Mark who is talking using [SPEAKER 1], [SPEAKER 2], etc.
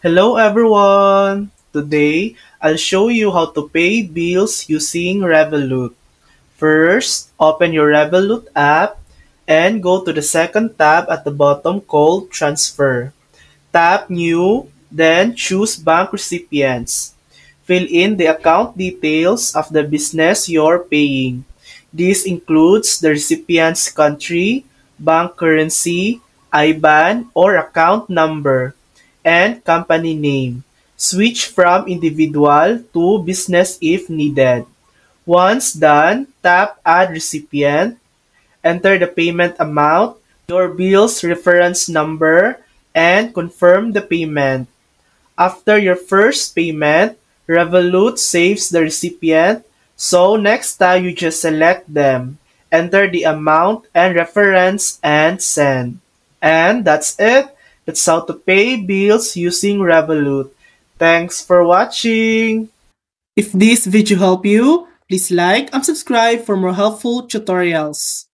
[SPEAKER 1] Hello everyone! Today, I'll show you how to pay bills using Revolut. First, open your Revolut app and go to the second tab at the bottom called Transfer. Tap New, then choose Bank Recipients. Fill in the account details of the business you're paying. This includes the recipient's country, bank currency, IBAN or account number, and company name. Switch from individual to business if needed. Once done, tap Add Recipient, enter the payment amount, your bill's reference number, and confirm the payment. After your first payment, Revolut saves the recipient, so next time you just select them, enter the amount and reference, and send. And that's it. That's how to pay bills using Revolut. Thanks for watching! If this video helped you, please like and subscribe for more helpful tutorials.